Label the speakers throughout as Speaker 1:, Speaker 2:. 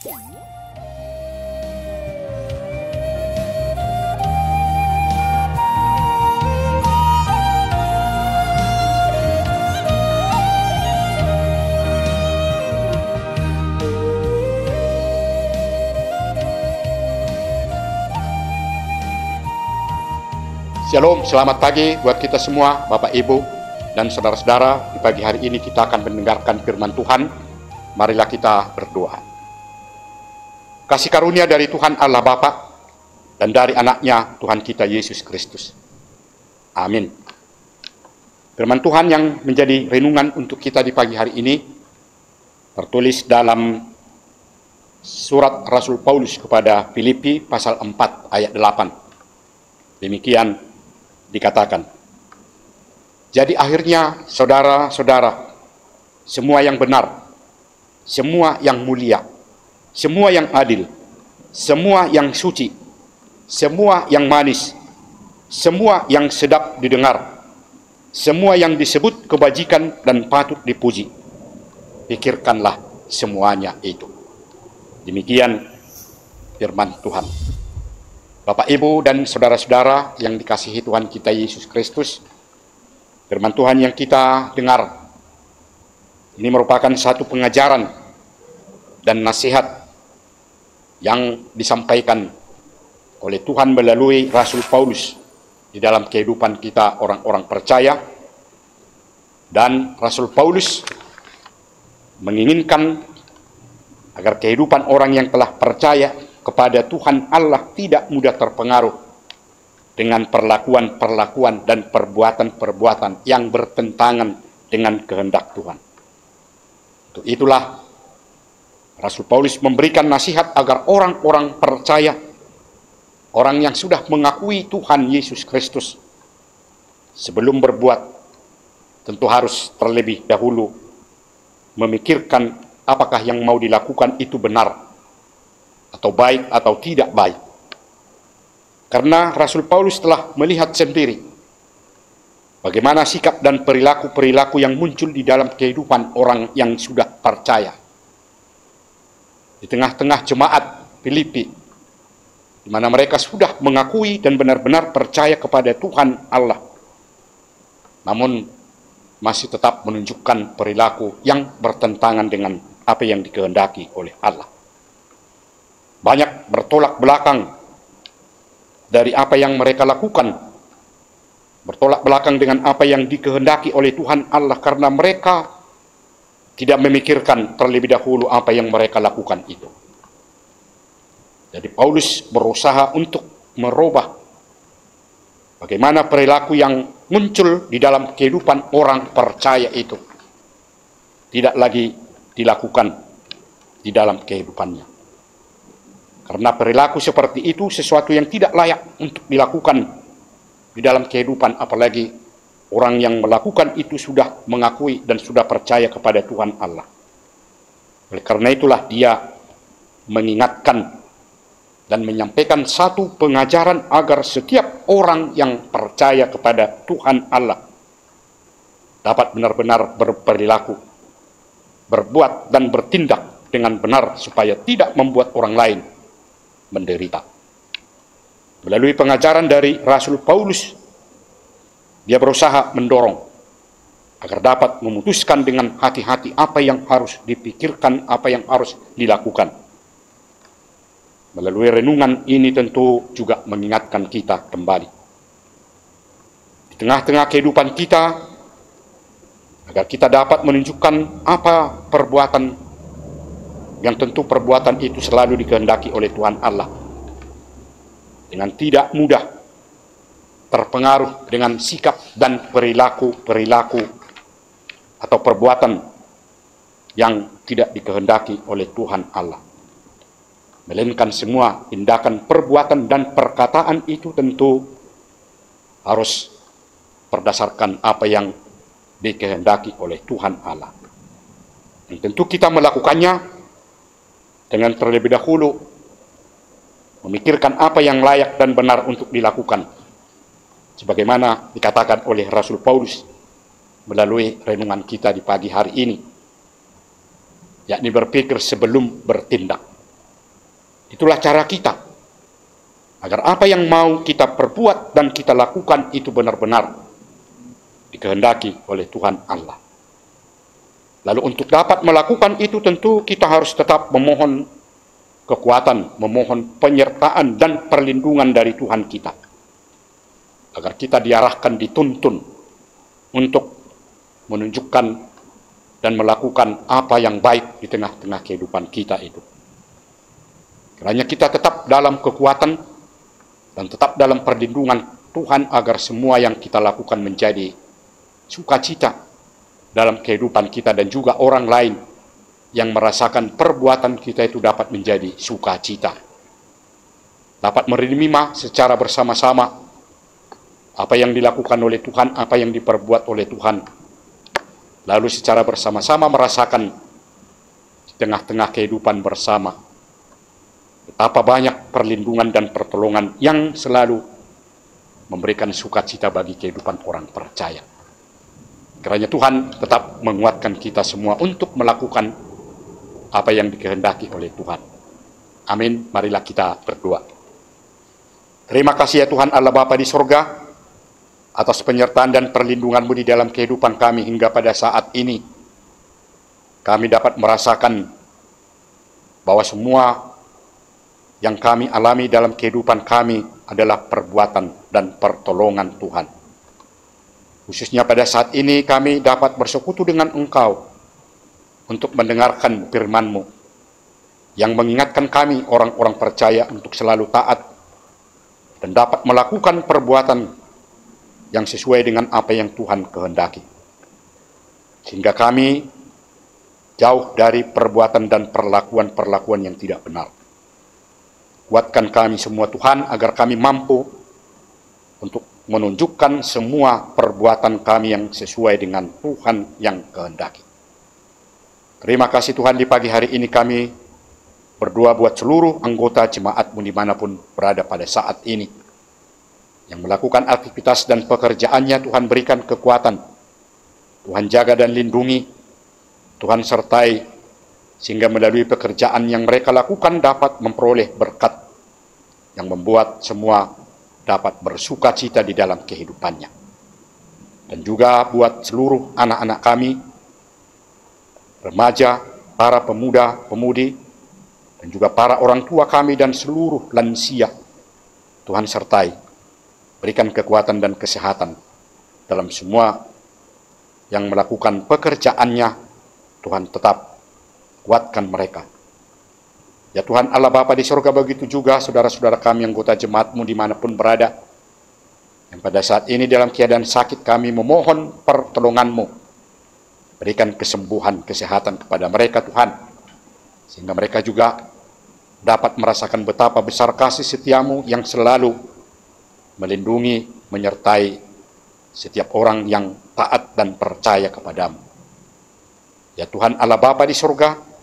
Speaker 1: Shalom, selamat pagi buat kita semua, Bapak Ibu dan saudara-saudara. Di pagi hari ini kita akan mendengarkan firman Tuhan. Marilah kita berdoa. Kasih karunia dari Tuhan Allah Bapa dan dari anaknya Tuhan kita Yesus Kristus. Amin. Firman Tuhan yang menjadi renungan untuk kita di pagi hari ini tertulis dalam surat Rasul Paulus kepada Filipi pasal 4 ayat 8. Demikian dikatakan, jadi akhirnya saudara-saudara, semua yang benar, semua yang mulia, semua yang adil, semua yang suci, semua yang manis, semua yang sedap didengar, semua yang disebut kebajikan dan patut dipuji, pikirkanlah semuanya itu. Demikian firman Tuhan. Bapak, Ibu, dan saudara-saudara yang dikasihi Tuhan kita Yesus Kristus, firman Tuhan yang kita dengar ini merupakan satu pengajaran dan nasihat yang disampaikan oleh Tuhan melalui Rasul Paulus di dalam kehidupan kita orang-orang percaya. Dan Rasul Paulus menginginkan agar kehidupan orang yang telah percaya kepada Tuhan Allah tidak mudah terpengaruh dengan perlakuan-perlakuan dan perbuatan-perbuatan yang bertentangan dengan kehendak Tuhan. Untuk itulah Rasul Paulus memberikan nasihat agar orang-orang percaya, orang yang sudah mengakui Tuhan Yesus Kristus, sebelum berbuat tentu harus terlebih dahulu memikirkan apakah yang mau dilakukan itu benar atau baik atau tidak baik. Karena Rasul Paulus telah melihat sendiri bagaimana sikap dan perilaku-perilaku yang muncul di dalam kehidupan orang yang sudah percaya. Di tengah-tengah jemaat Filipi, di mana mereka sudah mengakui dan benar-benar percaya kepada Tuhan Allah, namun masih tetap menunjukkan perilaku yang bertentangan dengan apa yang dikehendaki oleh Allah. Banyak bertolak belakang dari apa yang mereka lakukan, bertolak belakang dengan apa yang dikehendaki oleh Tuhan Allah, karena mereka tidak memikirkan terlebih dahulu apa yang mereka lakukan itu. Jadi Paulus berusaha untuk merubah bagaimana perilaku yang muncul di dalam kehidupan orang percaya itu tidak lagi dilakukan di dalam kehidupannya. Karena perilaku seperti itu sesuatu yang tidak layak untuk dilakukan di dalam kehidupan, apalagi orang yang melakukan itu sudah mengakui dan sudah percaya kepada Tuhan Allah. Oleh karena itulah dia mengingatkan dan menyampaikan satu pengajaran agar setiap orang yang percaya kepada Tuhan Allah dapat benar-benar berperilaku, berbuat dan bertindak dengan benar supaya tidak membuat orang lain menderita. Melalui pengajaran dari Rasul Paulus, dia berusaha mendorong agar dapat memutuskan dengan hati-hati apa yang harus dipikirkan, apa yang harus dilakukan. Melalui renungan ini tentu juga mengingatkan kita kembali di tengah-tengah kehidupan kita, agar kita dapat menunjukkan apa perbuatan yang tentu perbuatan itu selalu dikehendaki oleh Tuhan Allah, dengan tidak mudah terpengaruh dengan sikap dan perilaku atau perbuatan yang tidak dikehendaki oleh Tuhan Allah. Melainkan semua tindakan, perbuatan, dan perkataan itu tentu harus berdasarkan apa yang dikehendaki oleh Tuhan Allah. Dan tentu kita melakukannya dengan terlebih dahulu memikirkan apa yang layak dan benar untuk dilakukan, sebagaimana dikatakan oleh Rasul Paulus melalui renungan kita di pagi hari ini, yakni berpikir sebelum bertindak. Itulah cara kita, agar apa yang mau kita perbuat dan kita lakukan itu benar-benar dikehendaki oleh Tuhan Allah. Lalu untuk dapat melakukan itu tentu kita harus tetap memohon kekuatan, memohon penyertaan dan perlindungan dari Tuhan kita, agar kita diarahkan, dituntun untuk menunjukkan dan melakukan apa yang baik di tengah-tengah kehidupan kita itu. Kiranya kita tetap dalam kekuatan dan tetap dalam perlindungan Tuhan, agar semua yang kita lakukan menjadi sukacita dalam kehidupan kita, dan juga orang lain yang merasakan perbuatan kita itu dapat menjadi sukacita, dapat menerima secara bersama-sama apa yang dilakukan oleh Tuhan, apa yang diperbuat oleh Tuhan, lalu secara bersama-sama merasakan di tengah-tengah kehidupan bersama betapa banyak perlindungan dan pertolongan yang selalu memberikan sukacita bagi kehidupan orang percaya. Kiranya Tuhan tetap menguatkan kita semua untuk melakukan apa yang dikehendaki oleh Tuhan. Amin. Marilah kita berdoa. Terima kasih ya Tuhan Allah Bapa di sorga, atas penyertaan dan perlindungan-Mu di dalam kehidupan kami hingga pada saat ini. Kami dapat merasakan bahwa semua yang kami alami dalam kehidupan kami adalah perbuatan dan pertolongan Tuhan. Khususnya pada saat ini kami dapat bersekutu dengan Engkau untuk mendengarkan firman-Mu yang mengingatkan kami orang-orang percaya untuk selalu taat dan dapat melakukan perbuatan yang sesuai dengan apa yang Tuhan kehendaki, sehingga kami jauh dari perbuatan dan perlakuan-perlakuan yang tidak benar. Kuatkan kami semua Tuhan, agar kami mampu untuk menunjukkan semua perbuatan kami yang sesuai dengan Tuhan yang kehendaki. Terima kasih Tuhan, di pagi hari ini kami berdoa buat seluruh anggota jemaat-Mu dimanapun berada pada saat ini, yang melakukan aktivitas dan pekerjaannya. Tuhan berikan kekuatan, Tuhan jaga dan lindungi, Tuhan sertai, sehingga melalui pekerjaan yang mereka lakukan dapat memperoleh berkat yang membuat semua dapat bersukacita di dalam kehidupannya. Dan juga buat seluruh anak-anak kami, remaja, para pemuda, pemudi, dan juga para orang tua kami dan seluruh lansia, Tuhan sertai, berikan kekuatan dan kesehatan dalam semua yang melakukan pekerjaannya. Tuhan tetap kuatkan mereka. Ya Tuhan Allah Bapa di surga, begitu juga saudara-saudara kami anggota jemaat-Mu dimanapun berada, yang pada saat ini dalam keadaan sakit, kami memohon pertolongan-Mu. Berikan kesembuhan, kesehatan kepada mereka Tuhan, sehingga mereka juga dapat merasakan betapa besar kasih setia-Mu yang selalu melindungi, menyertai setiap orang yang taat dan percaya kepada-Mu. Ya Tuhan Allah Bapa di surga,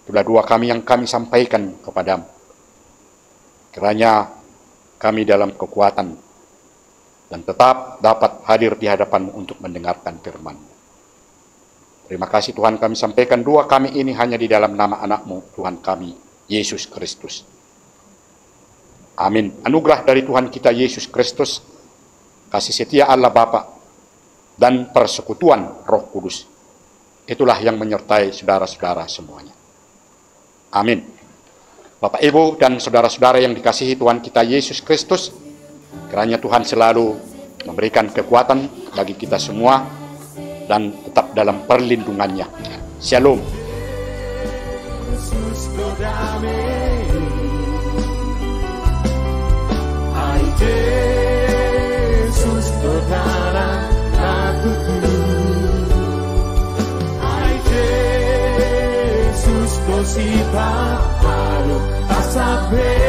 Speaker 1: itulah doa kami yang kami sampaikan kepada-Mu. Kiranya kami dalam kekuatan dan tetap dapat hadir di hadapan-Mu untuk mendengarkan firman-Mu. Terima kasih Tuhan, kami sampaikan doa kami ini hanya di dalam nama anak-Mu, Tuhan kami, Yesus Kristus. Amin. Anugerah dari Tuhan kita Yesus Kristus, kasih setia Allah Bapa, dan persekutuan Roh Kudus, itulah yang menyertai saudara-saudara semuanya. Amin. Bapak, Ibu, dan saudara-saudara yang dikasihi Tuhan kita Yesus Kristus, kiranya Tuhan selalu memberikan kekuatan bagi kita semua dan tetap dalam perlindungannya. Shalom. Yesus berdarah ratuku, Yesus bersifat harum asabe.